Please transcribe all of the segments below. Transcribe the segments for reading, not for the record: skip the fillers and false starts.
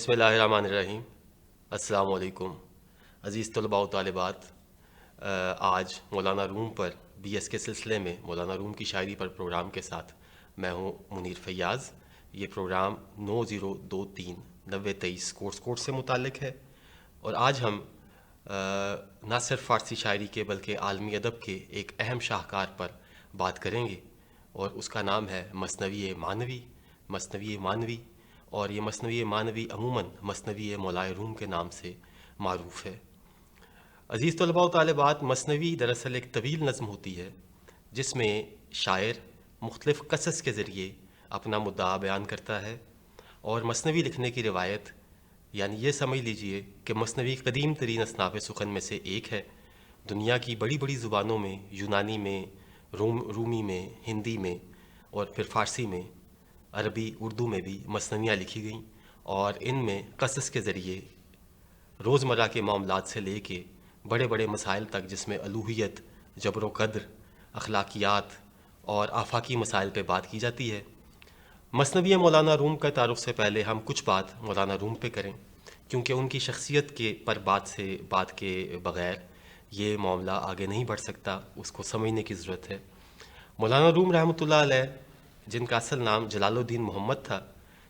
بسم اللہ الرحمن الرحیم۔ السلام علیکم عزیز طلباء و طالبات۔ آج مولانا روم پر بی ایس کے سلسلے میں مولانا روم کی شاعری پر پروگرام کے ساتھ میں ہوں منیر فیاض۔ یہ پروگرام 9023 کورس کوڈ سے متعلق ہے، اور آج ہم نہ صرف فارسی شاعری کے بلکہ عالمی ادب کے ایک اہم شاہکار پر بات کریں گے، اور اس کا نام ہے مثنوی معنوی، اور یہ مثنوی معنوی عموماً مثنوی مولائے روم کے نام سے معروف ہے۔ عزیز طلباء و طالبات، مثنوی دراصل ایک طویل نظم ہوتی ہے جس میں شاعر مختلف قصص کے ذریعے اپنا مدعا بیان کرتا ہے، اور مثنوی لکھنے کی روایت یعنی یہ سمجھ لیجئے کہ مثنوی قدیم ترین اصناف سخن میں سے ایک ہے۔ دنیا کی بڑی بڑی زبانوں میں، یونانی میں، رومی میں، ہندی میں، اور پھر فارسی میں، عربی، اردو میں بھی مثنویاں لکھی گئیں، اور ان میں قصص کے ذریعے روزمرہ کے معاملات سے لے کے بڑے بڑے مسائل تک، جس میں الوہیت، جبر و قدر، اخلاقیات اور آفاقی مسائل پہ بات کی جاتی ہے۔ مثنوی مولانا روم کا تعارف سے پہلے ہم کچھ بات مولانا روم پہ کریں، کیونکہ ان کی شخصیت کے پر بات کے بغیر یہ معاملہ آگے نہیں بڑھ سکتا، اس کو سمجھنے کی ضرورت ہے۔ مولانا روم رحمۃ اللہ علیہ، جن کا اصل نام جلال الدین محمد تھا،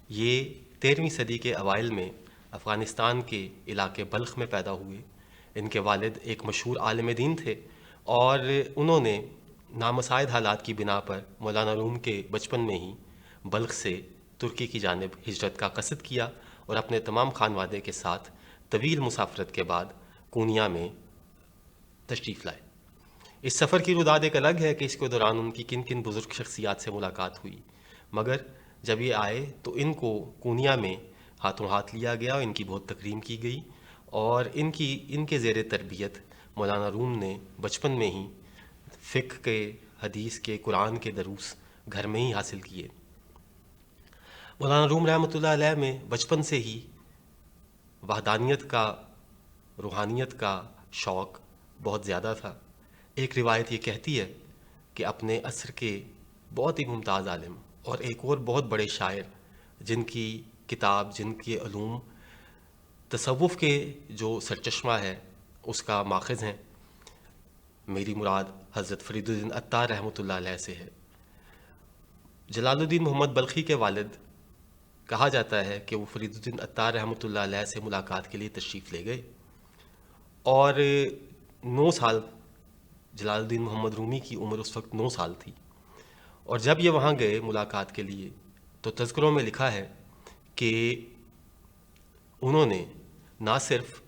یہ 13ویں صدی کے اوائل میں افغانستان کے علاقے بلخ میں پیدا ہوئے۔ ان کے والد ایک مشہور عالم دین تھے، اور انہوں نے نامساعد حالات کی بنا پر مولانا روم کے بچپن میں ہی بلخ سے ترکی کی جانب ہجرت کا قصد کیا، اور اپنے تمام خانوادے کے ساتھ طویل مسافرت کے بعد کونیا میں تشریف لائے۔ اس سفر کی روداد ایک الگ ہے کہ اس کے دوران ان کی کن کن بزرگ شخصیات سے ملاقات ہوئی، مگر جب یہ آئے تو ان کو کونیا میں ہاتھوں ہاتھ لیا گیا، اور ان کی بہت تکریم کی گئی، اور ان کے زیر تربیت مولانا روم نے بچپن میں ہی فقہ کے، حدیث کے، قرآن کے دروس گھر میں ہی حاصل کیے۔ مولانا روم رحمۃ اللہ علیہ میں بچپن سے ہی وحدانیت کا، روحانیت کا شوق بہت زیادہ تھا۔ ایک روایت یہ کہتی ہے کہ اپنے عصر کے بہت ہی ممتاز عالم اور ایک اور بہت بڑے شاعر، جن کی کتاب، جن کے علوم تصوف کے جو سرچشمہ ہے اس کا ماخذ ہیں، میری مراد حضرت فرید الدین عطار رحمۃ اللہ علیہ سے ہے۔ جلال الدین محمد بلخی کے والد، کہا جاتا ہے کہ وہ فرید الدین عطار رحمۃ اللہ علیہ سے ملاقات کے لیے تشریف لے گئے، اور 9 سال جلال الدین محمد رومی کی عمر اس وقت 9 سال تھی، اور جب یہ وہاں گئے ملاقات کے لیے تو تذکروں میں لکھا ہے کہ انہوں نے نہ صرف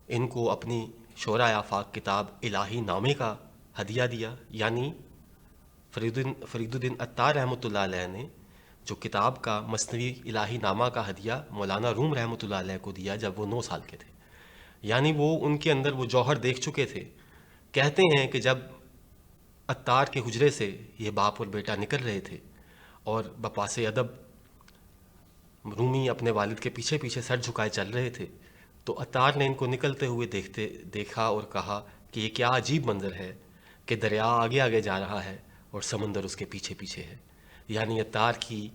ان کو اپنی شعراء آفاق کتاب الہی نامے کا ہدیہ دیا، یعنی فرید الدین عطار رحمۃ اللہ علیہ نے جو کتاب کا مثنوی الہی نامہ کا ہدیہ مولانا روم رحمۃ اللہ علیہ کو دیا جب وہ 9 سال کے تھے، یعنی وہ ان کے اندر وہ جوہر دیکھ چکے تھے۔ کہتے ہیں کہ جب عطار کے حجرے سے یہ باپ اور بیٹا نکل رہے تھے، اور بپاس ادب رومی اپنے والد کے پیچھے پیچھے سر جھکائے چل رہے تھے، تو عطار نے ان کو نکلتے ہوئے دیکھا اور کہا کہ یہ کیا عجیب منظر ہے کہ دریا آگے آگے جا رہا ہے اور سمندر اس کے پیچھے پیچھے ہے۔ یعنی عطار کی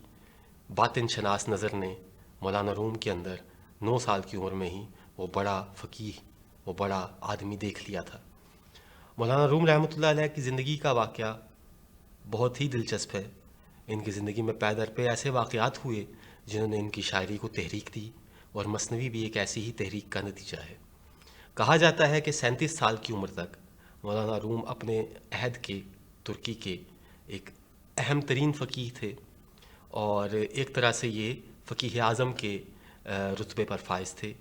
باطن شناس نظر نے مولانا روم کے اندر 9 سال کی عمر میں ہی وہ بڑا فقیہ، وہ بڑا آدمی دیکھ لیا تھا۔ مولانا روم رحمۃ اللہ علیہ کی زندگی کا واقعہ بہت ہی دلچسپ ہے۔ ان کی زندگی میں پے در پے ایسے واقعات ہوئے جنہوں نے ان کی شاعری کو تحریک دی، اور مثنوی بھی ایک ایسی ہی تحریک کا نتیجہ ہے۔ کہا جاتا ہے کہ 37 سال کی عمر تک مولانا روم اپنے عہد کے، ترکی کے ایک اہم ترین فقیہ تھے، اور ایک طرح سے یہ فقیہ اعظم کے رتبے پر فائز تھے۔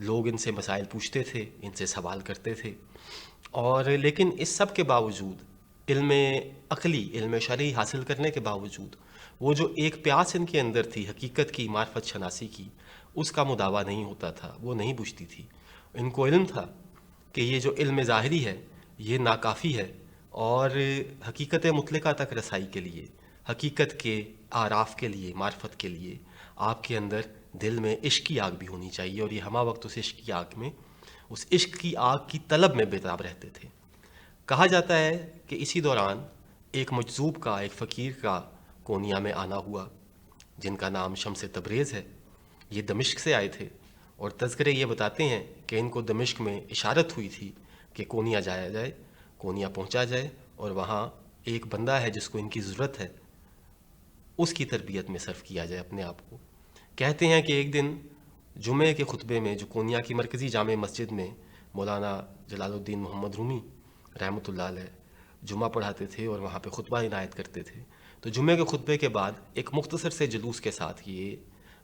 لوگ ان سے مسائل پوچھتے تھے، ان سے سوال کرتے تھے، اور لیکن اس سب کے باوجود، علم عقلی، علم شرعی حاصل کرنے کے باوجود، وہ جو ایک پیاس ان کے اندر تھی حقیقت کی، معرفت شناسی کی، اس کا مداوع نہیں ہوتا تھا، وہ نہیں بجھتی تھی۔ ان کو علم تھا کہ یہ جو علم ظاہری ہے یہ ناکافی ہے، اور حقیقت مطلقہ تک رسائی کے لیے، حقیقت کے آراف کے لیے، معرفت کے لیے، آپ کے اندر دل میں عشق کی آگ بھی ہونی چاہیے، اور یہ ہمہ وقت اس عشق کی آگ میں، اس عشق کی آگ کی طلب میں بےتاب رہتے تھے۔ کہا جاتا ہے کہ اسی دوران ایک مجذوب کا، ایک فقیر کا کونیا میں آنا ہوا، جن کا نام شمس تبریز ہے، یہ دمشق سے آئے تھے، اور تذکرے یہ بتاتے ہیں کہ ان کو دمشق میں اشارت ہوئی تھی کہ کونیا جایا جائے، کونیا پہنچا جائے، اور وہاں ایک بندہ ہے جس کو ان کی ضرورت ہے، اس کی تربیت میں صرف کیا جائے اپنے آپ کو۔ کہتے ہیں کہ ایک دن جمعے کے خطبے میں، جو کونیا کی مرکزی جامع مسجد میں مولانا جلال الدین محمد رومی رحمۃ اللہ علیہ جمعہ پڑھاتے تھے اور وہاں پہ خطبہ عنایت کرتے تھے، تو جمعے کے خطبے کے بعد ایک مختصر سے جلوس کے ساتھ یہ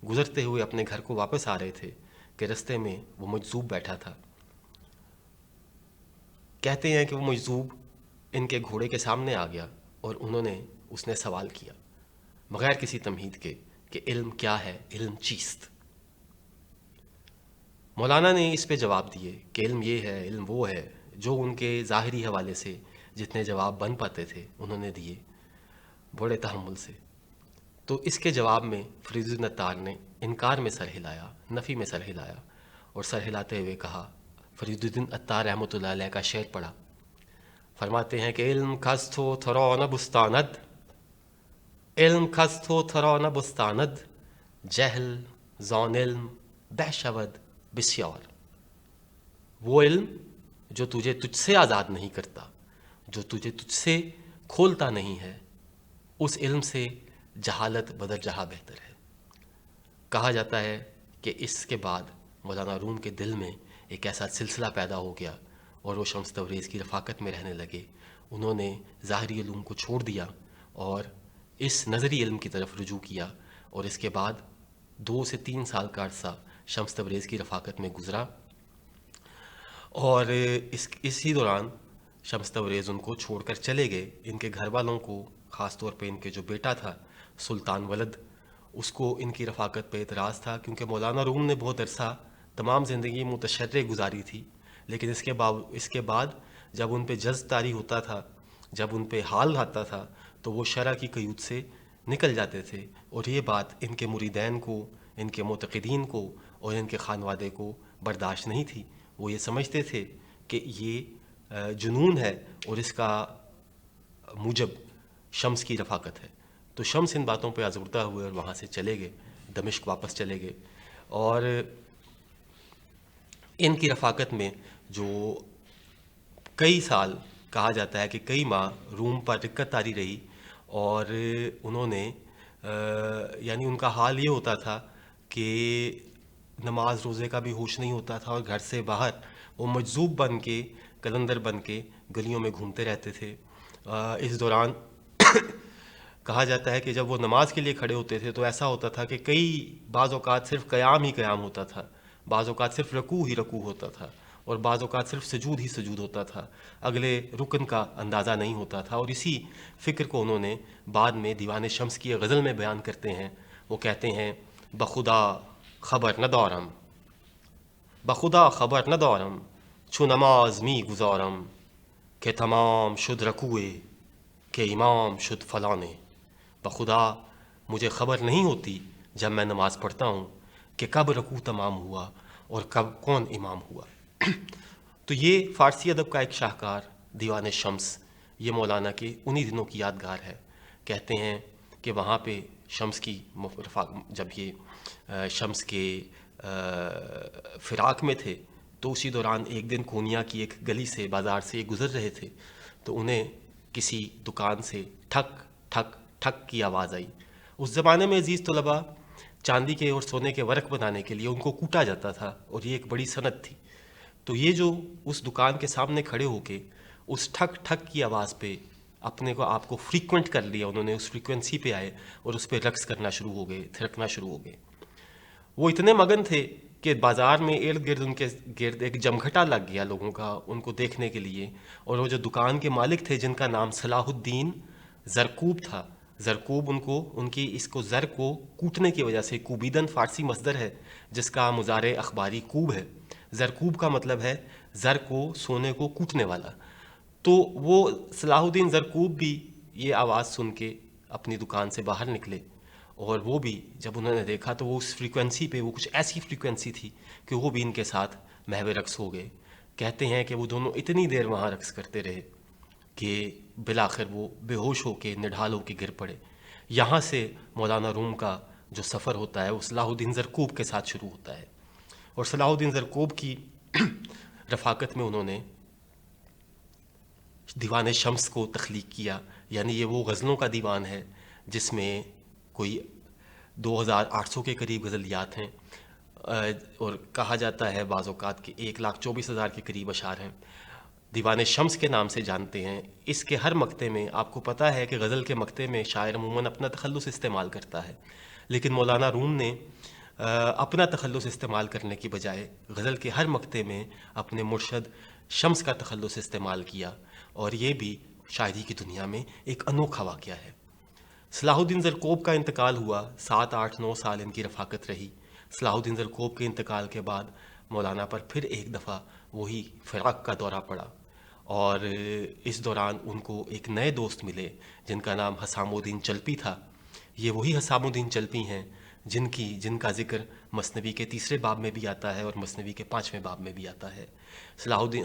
گزرتے ہوئے اپنے گھر کو واپس آ رہے تھے کہ رستے میں وہ مجذوب بیٹھا تھا۔ کہتے ہیں کہ وہ مجذوب ان کے گھوڑے کے سامنے آ گیا اور اس نے سوال کیا بغیر کسی تمہید کے کہ علم کیا ہے، علم چیست؟ مولانا نے اس پہ جواب دیے کہ علم یہ ہے، علم وہ ہے، جو ان کے ظاہری حوالے سے جتنے جواب بن پاتے تھے انہوں نے دیے بڑے تحمل سے۔ تو اس کے جواب میں فرید الدین عطار نے انکار میں سر ہلایا، نفی میں سر ہلایا، اور سر ہلاتے ہوئے کہا، فرید الدین عطار رحمۃ اللہ علیہ کا شعر پڑھا۔ فرماتے ہیں کہ علم کست ہو تھرا نہ بستاند، علم کست ہو تھرا نہ بستاند، جہل زان علم بہ شود بسیار۔ وہ علم جو تجھے تجھ سے آزاد نہیں کرتا، جو تجھ سے کھولتا نہیں ہے، اس علم سے جہالت بدر جہاں بہتر ہے۔ کہا جاتا ہے کہ اس کے بعد مولانا روم کے دل میں ایک ایسا سلسلہ پیدا ہو گیا اور وہ شمس تبریز کی رفاقت میں رہنے لگے۔ انہوں نے ظاہری علوم کو چھوڑ دیا اور اس نظری علم کی طرف رجوع کیا، اور اس کے بعد 2 سے 3 سال کا عرصہ شمس تبریز کی رفاقت میں گزرا، اور اسی دوران شمس تبریز ان کو چھوڑ کر چلے گئے۔ ان کے گھر والوں کو، خاص طور پہ ان کے جو بیٹا تھا سلطان ولد، اس کو ان کی رفاقت پہ اعتراض تھا، کیونکہ مولانا روم نے بہت عرصہ تمام زندگی متشرع گزاری تھی، لیکن اس کے بعد جب ان پہ جذب طاری ہوتا تھا، جب ان پہ حال آتا تھا، تو وہ شرع کی قیود سے نکل جاتے تھے، اور یہ بات ان کے مریدین کو، ان کے معتقدین کو اور ان کے خانوادے کو برداشت نہیں تھی۔ وہ یہ سمجھتے تھے کہ یہ جنون ہے اور اس کا موجب شمس کی رفاقت ہے۔ تو شمس ان باتوں پہ آزردہ ہوئے اور وہاں سے چلے گئے، دمشق واپس چلے گئے، اور ان کی رفاقت میں جو کئی سال، کہا جاتا ہے کہ کئی ماہ روم پر دقت طاری رہی، اور انہوں نے یعنی ان کا حال یہ ہوتا تھا کہ نماز روزے کا بھی ہوش نہیں ہوتا تھا، اور گھر سے باہر وہ مجذوب بن کے، قلندر بن کے گلیوں میں گھومتے رہتے تھے۔ اس دوران کہا جاتا ہے کہ جب وہ نماز کے لیے کھڑے ہوتے تھے تو ایسا ہوتا تھا کہ بعض اوقات صرف قیام ہی قیام ہوتا تھا، بعض اوقات صرف رکوع ہی رکوع ہوتا تھا، اور بعض اوقات صرف سجود ہی سجود ہوتا تھا، اگلے رکن کا اندازہ نہیں ہوتا تھا۔ اور اسی فکر کو انہوں نے بعد میں دیوان شمس کی غزل میں بیان کرتے ہیں۔ وہ کہتے ہیں، بخدا خبر نہ دارم، بخدا خبر نہ دارم، چو نماز می گزارم، کہ تمام شد رکوعے، کہ امام شد فلانے۔ بخدا مجھے خبر نہیں ہوتی جب میں نماز پڑھتا ہوں کہ کب رکوع تمام ہوا اور کب کون امام ہوا۔ تو یہ فارسی ادب کا ایک شاہکار دیوان شمس، یہ مولانا کے انہی دنوں کی یادگار ہے۔ کہتے ہیں کہ وہاں پہ شمس کی جب یہ شمس کے فراق میں تھے، تو اسی دوران ایک دن کونیا کی ایک گلی سے، بازار سے یہ گزر رہے تھے، تو انہیں کسی دکان سے ٹھک ٹھک ٹھک کی آواز آئی۔ اس زمانے میں عزیز طلباء، چاندی کے اور سونے کے ورق بنانے کے لیے ان کو کوٹا جاتا تھا، اور یہ ایک بڑی صنعت تھی۔ تو یہ جو اس دکان کے سامنے کھڑے ہو کے اس ٹھک ٹھک کی آواز پہ اپنے کو آپ کو فریکوینٹ کر لیا، انہوں نے اس فریکوینسی پہ آئے اور اس پہ رقص کرنا شروع ہو گئے، تھرکنا شروع ہو گئے۔ وہ اتنے مگن تھے کہ بازار میں ارد گرد ان کے گرد ایک جمگھٹا لگ گیا لوگوں کا ان کو دیکھنے کے لیے، اور وہ جو دکان کے مالک تھے جن کا نام صلاح الدین زرکوب تھا، زرکوب ان کی اس کو زر کو کوٹنے کی وجہ سے، کوبیدن فارسی مصدر ہے جس کا مضارع اخباری کوب ہے، زرکوب کا مطلب ہے زر کو، سونے کو کوٹنے والا۔ تو وہ صلاح الدین زرکوب بھی یہ آواز سن کے اپنی دکان سے باہر نکلے، اور وہ بھی جب انہوں نے دیکھا تو وہ اس فریکوینسی پہ، وہ کچھ ایسی فریکوینسی تھی کہ وہ بھی ان کے ساتھ محو رقص ہو گئے۔ کہتے ہیں کہ وہ دونوں اتنی دیر وہاں رقص کرتے رہے کہ بالآخر وہ بے ہوش ہو کے، نڈھال ہو کے گر پڑے۔ یہاں سے مولانا روم کا جو سفر ہوتا ہے وہ صلاح الدین زرکوب کے ساتھ شروع ہوتا ہے، اور صلاح الدین زرکوب کی رفاقت میں انہوں نے دیوان شمس کو تخلیق کیا، یعنی یہ وہ غزلوں کا دیوان ہے جس میں کوئی 2800 کے قریب غزلیات ہیں، اور کہا جاتا ہے بعض اوقات کہ 1,24,000 کے قریب اشعار ہیں۔ دیوان شمس کے نام سے جانتے ہیں۔ اس کے ہر مقطعے میں آپ کو پتہ ہے کہ غزل کے مقطعے میں شاعر عموماً اپنا تخلص استعمال کرتا ہے، لیکن مولانا روم نے اپنا تخلص استعمال کرنے کی بجائے غزل کے ہر مقطعے میں اپنے مرشد شمس کا تخلص استعمال کیا، اور یہ بھی شاعری کی دنیا میں ایک انوکھا واقعہ ہے۔ صلاح الدین زرکوب کا انتقال ہوا، 7 8 9 سال ان کی رفاقت رہی۔ صلاح الدین زرکوب کے انتقال کے بعد مولانا پر پھر ایک دفعہ وہی فراق کا دورہ پڑا، اور اس دوران ان کو ایک نئے دوست ملے جن کا نام حسام الدین چلپی تھا۔ یہ وہی حسام الدین چلپی ہیں جن کا ذکر مثنوی کے 3 باب میں بھی آتا ہے اور مثنوی کے 5ویں باب میں بھی آتا ہے۔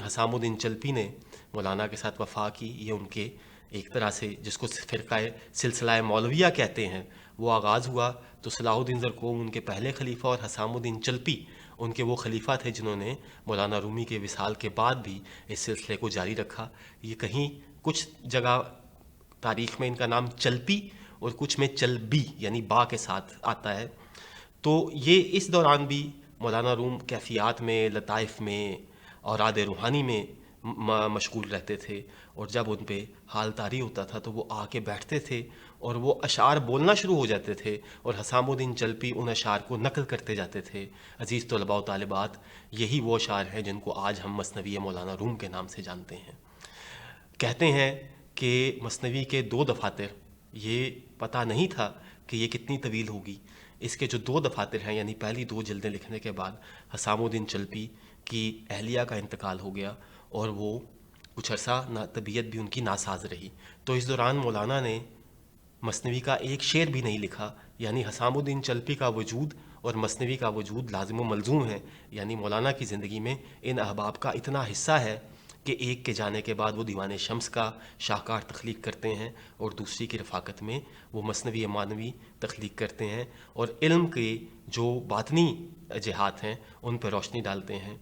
حسام الدین چلپی نے مولانا کے ساتھ وفا کی۔ یہ ان کے ایک طرح سے جس کو فرقہ سلسلہ مولویہ کہتے ہیں وہ آغاز ہوا، تو صلاح الدین زرکوب ان کے پہلے خلیفہ اور حسام الدین چلپی ان کے وہ خلیفہ تھے جنہوں نے مولانا رومی کے وصال کے بعد بھی اس سلسلے کو جاری رکھا۔ یہ کہیں کچھ جگہ تاریخ میں ان کا نام چلپی اور کچھ میں چلبی یعنی با کے ساتھ آتا ہے۔ تو یہ اس دوران بھی مولانا روم کیفیات میں، لطائف میں، اوراد روحانی میں مشغول رہتے تھے، اور جب ان پہ حال طاری ہوتا تھا تو وہ آ کے بیٹھتے تھے اور وہ اشعار بولنا شروع ہو جاتے تھے، اور حسام الدین چلپی ان اشعار کو نقل کرتے جاتے تھے۔ عزیز طلباء و طالبات، یہی وہ اشعار ہیں جن کو آج ہم مثنوی مولانا روم کے نام سے جانتے ہیں۔ کہتے ہیں کہ مثنوی کے 2 دفاتر، یہ پتہ نہیں تھا کہ یہ کتنی طویل ہوگی، اس کے جو 2 دفاتر ہیں یعنی پہلی 2 جلدیں لکھنے کے بعد حسام الدین چلپی کی اہلیہ کا انتقال ہو گیا، اور وہ کچھ عرصہ طبیعت بھی ان کی ناساز رہی۔ تو اس دوران مولانا نے مثنوی کا ایک شعر بھی نہیں لکھا، یعنی حسام الدین چلپی کا وجود اور مثنوی کا وجود لازم و ملزوم ہے، یعنی مولانا کی زندگی میں ان احباب کا اتنا حصہ ہے کہ ایک کے جانے کے بعد وہ دیوان شمس کا شاہکار تخلیق کرتے ہیں، اور دوسری کی رفاقت میں وہ مثنوی مانوی تخلیق کرتے ہیں، اور علم کے جو باطنی جہات ہیں ان پہ روشنی ڈالتے ہیں۔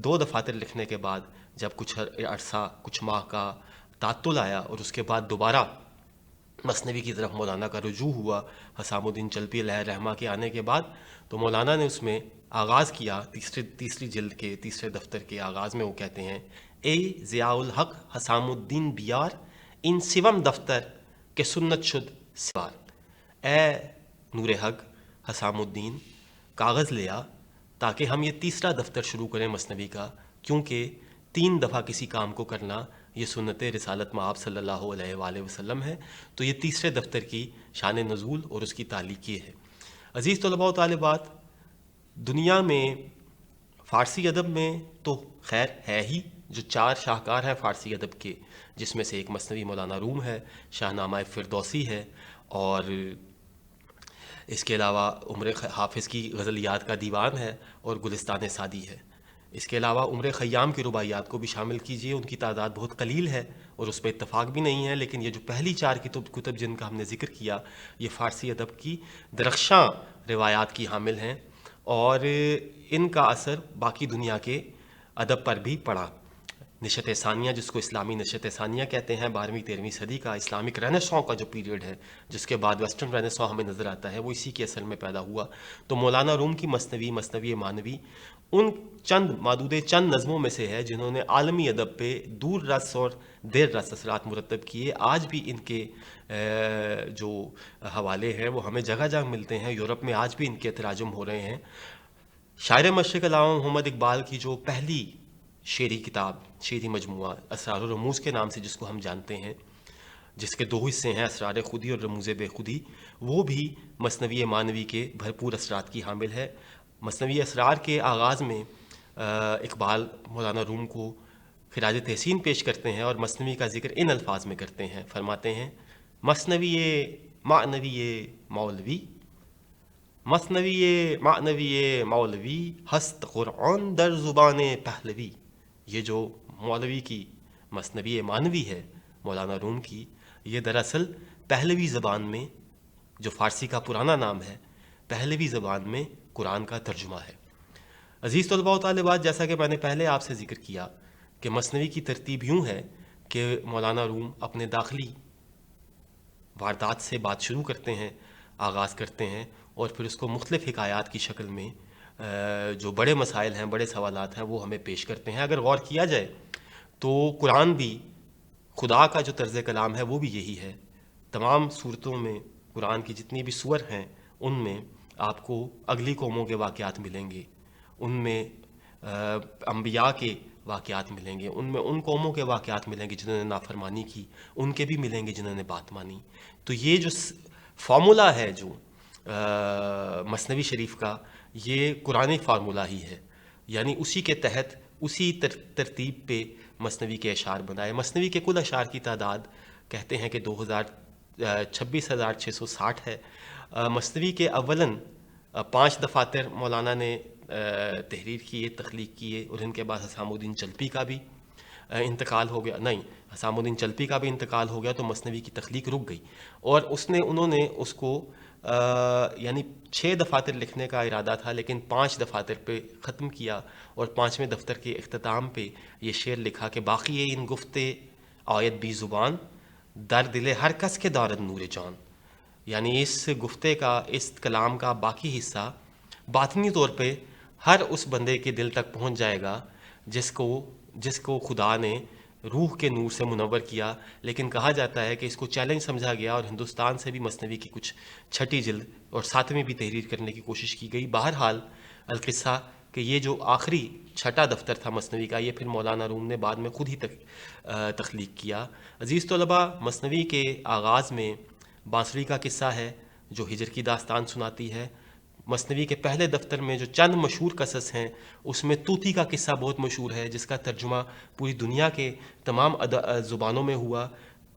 2 دفاتر لکھنے کے بعد جب کچھ عرصہ، کچھ ماہ کا تعطل آیا، اور اس کے بعد دوبارہ مثنوی کی طرف مولانا کا رجوع ہوا حسام الدین چلپی علیہ الرحمہ کے آنے کے بعد، تو مولانا نے اس میں آغاز کیا تیسری جلد کے 3 دفتر کے آغاز میں وہ کہتے ہیں: اے ضیاء الحق حسام الدین بیار، ان سوم دفتر کے سنت شد سوار۔ اے نور حق حسام الدین، کاغذ لیا تاکہ ہم یہ 3 دفتر شروع کریں مثنوی کا، کیونکہ 3 دفعہ کسی کام کو کرنا یہ سنت رسالت مآب صلی اللہ علیہ وآلہ وسلم ہے۔ تو یہ 3 دفتر کی شان نزول اور اس کی تعلیق یہ ہے۔ عزیز طلباء و طالبات، دنیا میں فارسی ادب میں تو خیر ہے ہی جو 4 شاہکار ہیں فارسی ادب کے، جس میں سے ایک مثنوی مولانا روم ہے، شاہنامہ فردوسی ہے، اور اس کے علاوہ عمر حافظ کی غزلیات کا دیوان ہے، اور گلستان سعدی ہے۔ اس کے علاوہ عمر خیام کی رباعیات کو بھی شامل کیجئے، ان کی تعداد بہت قلیل ہے اور اس پہ اتفاق بھی نہیں ہے، لیکن یہ جو پہلی 4 کتب جن کا ہم نے ذکر کیا، یہ فارسی ادب کی درخشاں روایات کی حامل ہیں، اور ان کا اثر باقی دنیا کے ادب پر بھی پڑا۔ نشت ثانیہ، جس کو اسلامی نشت ثانیہ کہتے ہیں، 12ویں 13ویں صدی کا اسلامک رینیسانس کا جو پیریڈ ہے، جس کے بعد ویسٹرن رینیسانس ہمیں نظر آتا ہے، وہ اسی کے اثر میں پیدا ہوا۔ تو مولانا روم کی مثنوی مانوی ان چند نظموں میں سے ہے جنہوں نے عالمی ادب پہ دور رس اور دیر رس اثرات مرتب کیے۔ آج بھی ان کے جو حوالے ہیں وہ ہمیں جگہ جگہ ملتے ہیں، یورپ میں آج بھی ان کے تراجم ہو رہے ہیں۔ شاعر مشرق علامہ محمد اقبال کی جو پہلی شعری کتاب، شعری مجموعہ اسرار و رموز کے نام سے جس کو ہم جانتے ہیں، جس کے 2 حصے ہیں، اسرار خودی اور رموز بے خودی، وہ بھی مثنوی مانوی کے بھرپور اثرات کی حامل ہے۔ مثنوی اسرار کے آغاز میں اقبال مولانا روم کو خراج تحسین پیش کرتے ہیں، اور مثنوی کا ذکر ان الفاظ میں کرتے ہیں، فرماتے ہیں: مثنوی معنوی مولوی، مثنوی معنوی مولوی، ہست قرآن در زبان پہلوی۔ یہ جو مولوی کی مثنوی معنوی ہے مولانا روم کی، یہ دراصل پہلوی زبان میں جو فارسی کا پرانا نام ہے، پہلوی زبان میں قرآن کا ترجمہ ہے۔ عزیز طلباء و طالبات، جیسا کہ میں نے پہلے آپ سے ذکر کیا کہ مثنوی کی ترتیب یوں ہے کہ مولانا روم اپنے داخلی واردات سے بات شروع کرتے ہیں، آغاز کرتے ہیں، اور پھر اس کو مختلف حکایات کی شکل میں جو بڑے مسائل ہیں، بڑے سوالات ہیں، وہ ہمیں پیش کرتے ہیں۔ اگر غور کیا جائے تو قرآن بھی، خدا کا جو طرز کلام ہے وہ بھی یہی ہے۔ تمام صورتوں میں، قرآن کی جتنی بھی سور ہیں ان میں آپ کو اگلی قوموں کے واقعات ملیں گے، ان میں انبیاء کے واقعات ملیں گے، ان میں ان قوموں کے واقعات ملیں گے جنہوں نے نافرمانی کی، ان کے بھی ملیں گے جنہوں نے بات مانی۔ تو یہ جو فارمولا ہے جو مثنوی شریف کا، یہ قرآنی فارمولا ہی ہے، یعنی اسی کے تحت، اسی ترتیب پہ مثنوی کے اشعار بنائے۔ مثنوی کے کل اشعار کی تعداد کہتے ہیں کہ 26,660 ہے۔ مثنوی کے اولاً 5 دفاتر مولانا نے تحریر کیے، تخلیق کیے، اور ان کے بعد حسام الدین چلپی کا بھی انتقال ہو گیا، نہیں، حسام الدین چلپی کا بھی انتقال ہو گیا، تو مثنوی کی تخلیق رک گئی، اور انہوں نے اس کو یعنی 6 دفاتر لکھنے کا ارادہ تھا، لیکن 5 دفاتر پہ ختم کیا، اور 5ویں دفتر کے اختتام پہ یہ شعر لکھا کہ باقی ان گفتے آیت بی زبان، در دل ہر کس کے دارد نور جان۔ یعنی اس گفتے کا، اس کلام کا باقی حصہ باطنی طور پہ ہر اس بندے کے دل تک پہنچ جائے گا جس کو خدا نے روح کے نور سے منور کیا۔ لیکن کہا جاتا ہے کہ اس کو چیلنج سمجھا گیا، اور ہندوستان سے بھی مثنوی کی کچھ 6ٹھی جلد اور 7ویں بھی تحریر کرنے کی کوشش کی گئی۔ بہرحال القصہ کہ یہ جو آخری 6ٹھا دفتر تھا مثنوی کا، یہ پھر مولانا روم نے بعد میں خود ہی تخلیق کیا۔ عزیز طلباء، مثنوی کے آغاز میں بانسری کا قصہ ہے جو ہجر کی داستان سناتی ہے۔ مثنوی کے پہلے دفتر میں جو چند مشہور قصص ہیں، اس میں طوطی کا قصہ بہت مشہور ہے، جس کا ترجمہ پوری دنیا کے تمام زبانوں میں ہوا،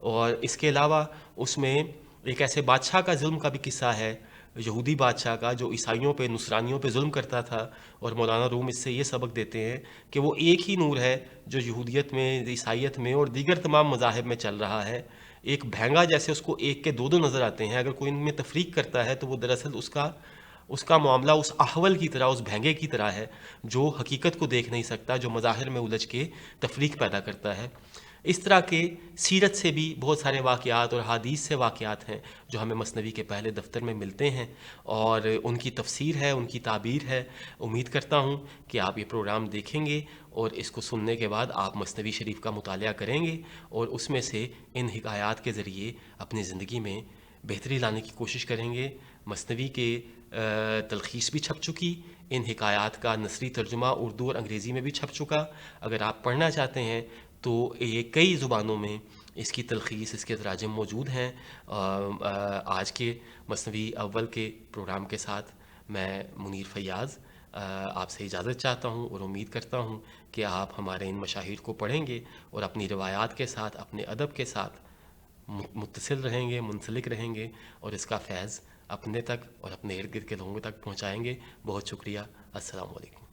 اور اس کے علاوہ اس میں ایک ایسے بادشاہ کا ظلم کا بھی قصہ ہے، یہودی بادشاہ کا، جو عیسائیوں پہ، نصرانیوں پہ ظلم کرتا تھا، اور مولانا روم اس سے یہ سبق دیتے ہیں کہ وہ ایک ہی نور ہے جو یہودیت میں، عیسائیت میں اور دیگر تمام مذاہب میں چل رہا ہے۔ ایک بھینگا جیسے اس کو ایک کے دو نظر آتے ہیں، اگر کوئی ان میں تفریق کرتا ہے تو وہ دراصل اس کا معاملہ اس احول کی طرح، اس بھینگے کی طرح ہے جو حقیقت کو دیکھ نہیں سکتا، جو مظاہر میں الجھ کے تفریق پیدا کرتا ہے۔ اس طرح کے سیرت سے بھی بہت سارے واقعات اور حدیث سے واقعات ہیں جو ہمیں مثنوی کے پہلے دفتر میں ملتے ہیں، اور ان کی تفسیر ہے، ان کی تعبیر ہے۔ امید کرتا ہوں کہ آپ یہ پروگرام دیکھیں گے، اور اس کو سننے کے بعد آپ مثنوی شریف کا مطالعہ کریں گے، اور اس میں سے ان حکایات کے ذریعے اپنی زندگی میں بہتری لانے کی کوشش کریں گے۔ مثنوی کے تلخیص بھی چھپ چکی، ان حکایات کا نثری ترجمہ اردو اور انگریزی میں بھی چھپ چکا۔ اگر آپ پڑھنا چاہتے ہیں تو یہ کئی زبانوں میں اس کی تلخیص، اس کے تراجم موجود ہیں۔ آج کے مثنوی اول کے پروگرام کے ساتھ میں منیر فیاض آپ سے اجازت چاہتا ہوں، اور امید کرتا ہوں کہ آپ ہمارے ان مشاہیر کو پڑھیں گے اور اپنی روایات کے ساتھ، اپنے ادب کے ساتھ متصل رہیں گے، منسلک رہیں گے، اور اس کا فیض اپنے تک اور اپنے ارد گرد کے لوگوں تک پہنچائیں گے۔ بہت شکریہ۔ السلام علیکم۔